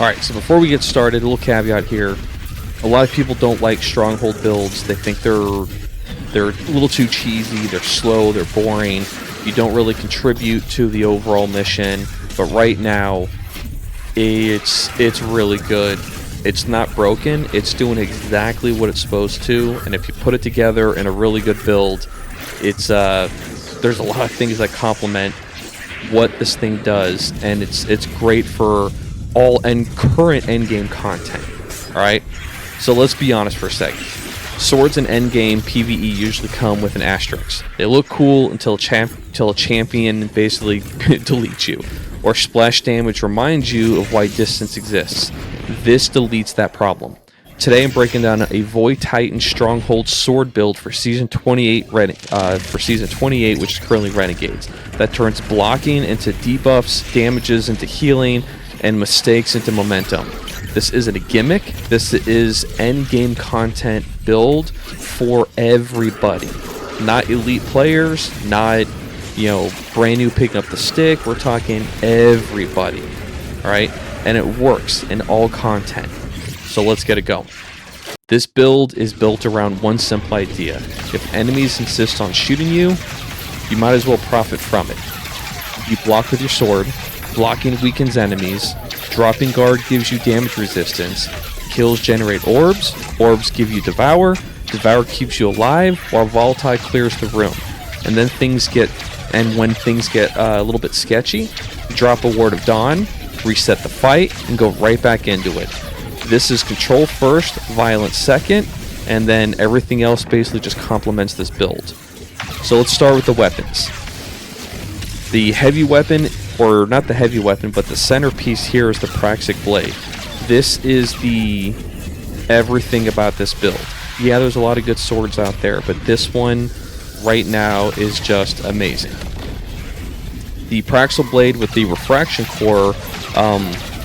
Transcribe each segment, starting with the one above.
Alright, so before we get started, a little caveat here. A lot of people don't like Stronghold builds. They think they're a little too cheesy, they're slow, they're boring. You don't really contribute to the overall mission. But right now, it's really good. It's not broken, it's doing exactly what it's supposed to, and if you put it together in a really good build, it's there's a lot of things that complement what this thing does, and it's great for all current endgame content. Alright? So let's be honest for a second. Swords in endgame PvE usually come with an asterisk. They look cool until a champion basically deletes you, or splash damage reminds you of why distance exists. This deletes that problem. Today I'm breaking down a Void Titan Stronghold sword build for Season 28, which is currently Renegades, that turns blocking into debuffs, damages into healing, and mistakes into momentum. This isn't a gimmick, this is endgame content build for everybody. Not elite players, not, brand new picking up the stick, we're talking everybody. Alright? And it works in all content. So let's get it going. This build is built around one simple idea. If enemies insist on shooting you, you might as well profit from it. You block with your sword, blocking weakens enemies, dropping guard gives you damage resistance, kills generate orbs, orbs give you Devour, Devour keeps you alive, while Volatile clears the room. And then when things get a little bit sketchy, you drop a Ward of Dawn, reset the fight, and go right back into it. This is control first, violence second, and then everything else basically just complements this build. So let's start with the weapons. The heavy weapon, or not the heavy weapon, but the centerpiece here is the Praxic Blade. This is the everything about this build. Yeah, there's a lot of good swords out there, but this one right now is just amazing. The Praxic Blade with the Refraction Core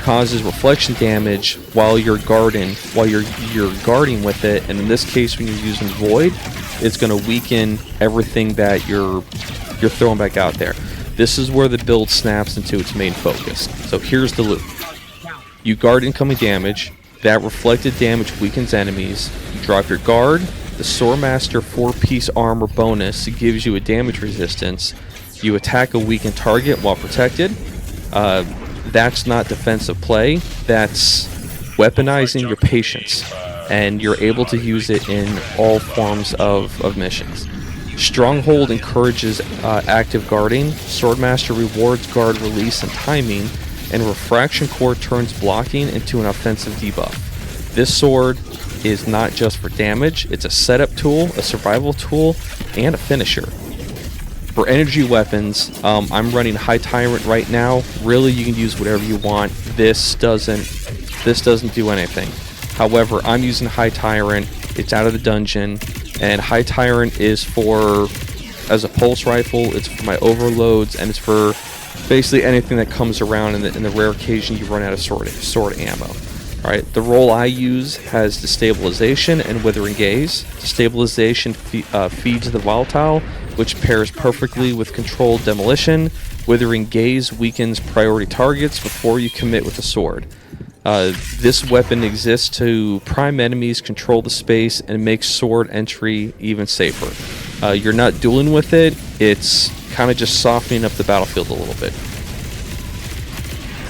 causes reflection damage while you're guarding with it, and in this case when you're using Void, it's going to weaken everything that you're throwing back out there. This is where the build snaps into its main focus. So here's the loop. You guard incoming damage, that reflected damage weakens enemies, you drop your guard, the Swordmaster 4-piece armor bonus gives you a damage resistance, you attack a weakened target while protected. That's not defensive play, that's weaponizing your patience, and you're able to use it in all forms of missions. Stronghold encourages active guarding, Swordmaster rewards guard release and timing, and Refraction Core turns blocking into an offensive debuff. This sword is not just for damage, it's a setup tool, a survival tool, and a finisher. For energy weapons, I'm running High Tyrant right now. Really, you can use whatever you want. This doesn't do anything. However, I'm using High Tyrant. It's out of the dungeon, and High Tyrant is as a pulse rifle. It's for my overloads, and it's for basically anything that comes around in the rare occasion you run out of sword ammo. All right, the role I use has Destabilization and Withering Gaze. Destabilization feeds the Volatile, which pairs perfectly with controlled Demolition. Withering Gaze weakens priority targets before you commit with a sword. This weapon exists to prime enemies, control the space, and make sword entry even safer. You're not dueling with it, it's kind of just softening up the battlefield a little bit.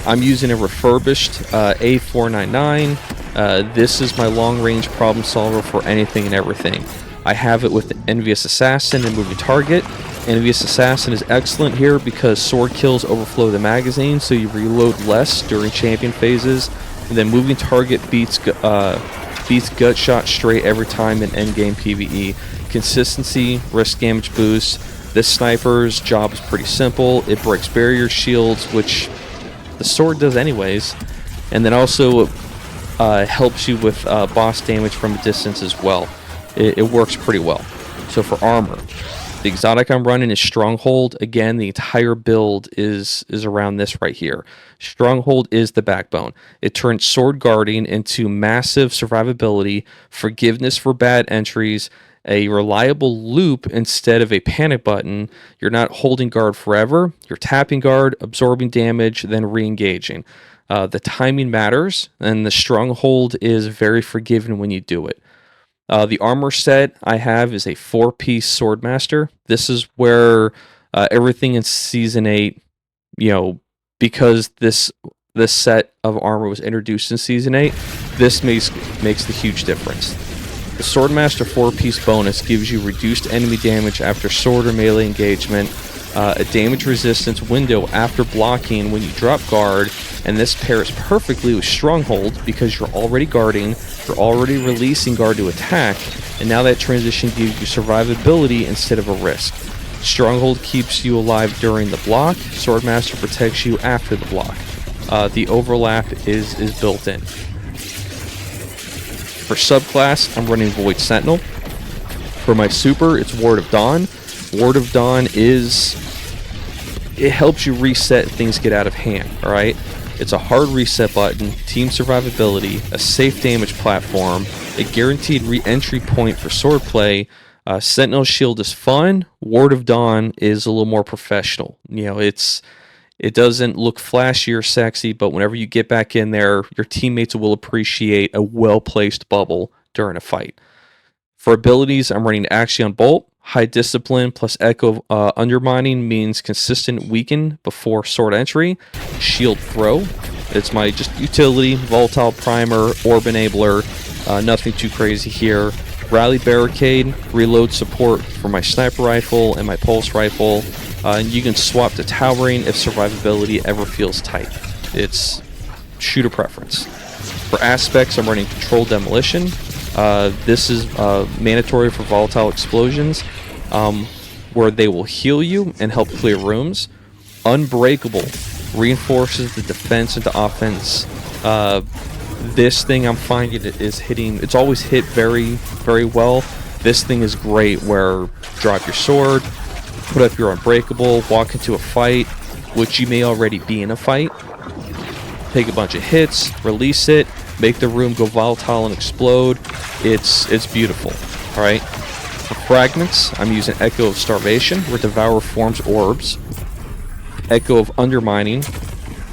I'm using a refurbished A499. This is my long-range problem solver for anything and everything. I have it with Envious Assassin and Moving Target. Envious Assassin is excellent here because sword kills overflow the magazine, so you reload less during champion phases. And then Moving Target beats gut shot straight every time in endgame PvE. Consistency, risk damage boost. This sniper's job is pretty simple. It breaks barrier shields, which the sword does anyways, and then also helps you with boss damage from a distance as well. It works pretty well. So for armor, the exotic I'm running is Stronghold. Again, the entire build is around this right here. Stronghold is the backbone. It turns sword guarding into massive survivability, forgiveness for bad entries, a reliable loop instead of a panic button. You're not holding guard forever. You're tapping guard, absorbing damage, then re-engaging. The timing matters, and the Stronghold is very forgiving when you do it. The armor set I have is a 4-piece Swordmaster. This is where everything in Season 8, because this set of armor was introduced in Season 8, this makes the huge difference. The Swordmaster 4-piece bonus gives you reduced enemy damage after sword or melee engagement, a damage resistance window after blocking when you drop guard, and this pairs perfectly with Stronghold because you're already guarding, you're already releasing guard to attack, and now that transition gives you survivability instead of a risk. Stronghold keeps you alive during the block, Swordmaster protects you after the block. The overlap is built in. For subclass, I'm running Void Sentinel. For my super, it's Ward of Dawn. Ward of Dawn it helps you reset things get out of hand, alright? It's a hard reset button, team survivability, a safe damage platform, a guaranteed re-entry point for swordplay. Sentinel Shield is fun. Ward of Dawn is a little more professional. It doesn't look flashy or sexy, but whenever you get back in there, your teammates will appreciate a well-placed bubble during a fight. For abilities, I'm running Axion Bolt. High Discipline plus Echo Undermining means consistent weaken before sword entry. Shield Throw. It's my just utility, Volatile Primer, Orb Enabler. Nothing too crazy here. Rally Barricade, reload support for my sniper rifle and my pulse rifle. And you can swap to Towering if survivability ever feels tight. It's shooter preference. For aspects, I'm running Controlled Demolition. This is mandatory for Volatile Explosions, where they will heal you and help clear rooms. Unbreakable reinforces the defense into offense. This thing I'm finding it is hitting, it's always hit very, very well. This thing is great where drop your sword, put up your Unbreakable, walk into a fight, which you may already be in a fight, take a bunch of hits, release it, make the room go volatile and explode. It's beautiful. Alright. For Fragments, I'm using Echo of Starvation, where Devour forms orbs. Echo of Undermining,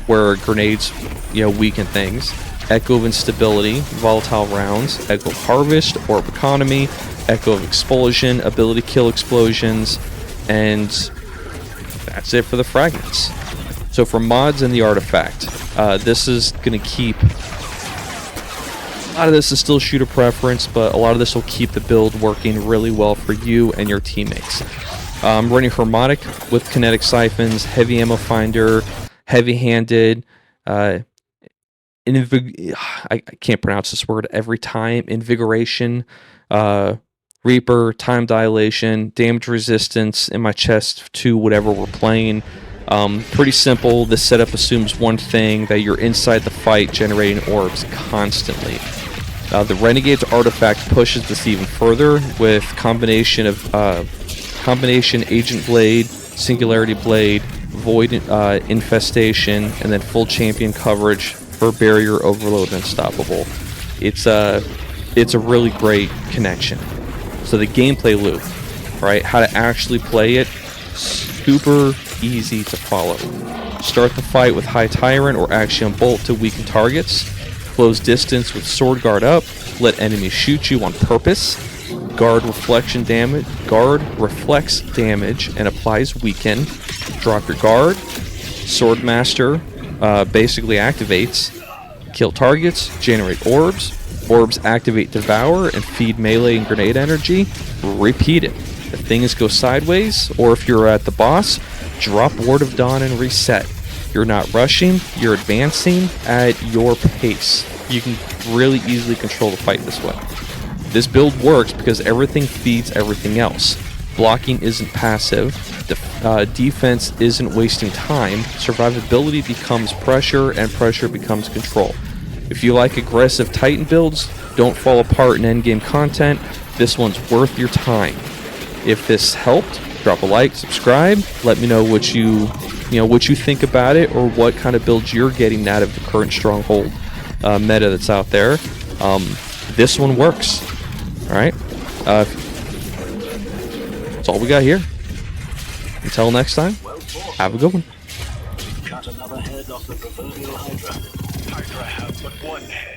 where grenades, weaken things. Echo of Instability, volatile rounds. Echo of Harvest, Orb Economy. Echo of Expulsion, ability kill explosions. And that's it for the Fragments. So for mods and the artifact, this is going to keep... A lot of this is still shooter preference, but a lot of this will keep the build working really well for you and your teammates. I'm running Harmonic with Kinetic Siphons, Heavy Ammo Finder, Heavy-Handed, I can't pronounce this word every time, Invigoration, Reaper, Time Dilation, Damage Resistance in my chest to whatever we're playing. Pretty simple. This setup assumes one thing, that you're inside the fight generating orbs constantly. The Renegade's artifact pushes this even further with combination Agent Blade, Singularity Blade, Void Infestation, and then full champion coverage for Barrier, Overload, and Unstoppable. It's a really great connection. So the gameplay loop, right? How to actually play it, super easy to follow. Start the fight with High Tyrant or Axion Bolt to weaken targets. Close distance with Sword Guard up. Let enemies shoot you on purpose. Guard reflects damage and applies weaken. Drop your guard. Swordmaster basically activates. Kill targets. Generate orbs. Orbs activate Devour and feed melee and grenade energy. Repeat it. If things go sideways, or if you're at the boss, drop Ward of Dawn and reset. You're not rushing, you're advancing at your pace. You can really easily control the fight this way. This build works because everything feeds everything else. Blocking isn't passive, defense isn't wasting time, survivability becomes pressure, and pressure becomes control. If you like aggressive Titan builds, don't fall apart in endgame content, this one's worth your time. If this helped, drop a like, subscribe, let me know what you think about it, or what kind of builds you're getting out of the current Stronghold meta that's out there. This one works. Alright? That's all we got here. Until next time, have a good one. Cut another head off the proverbial Hydra. I have but one head.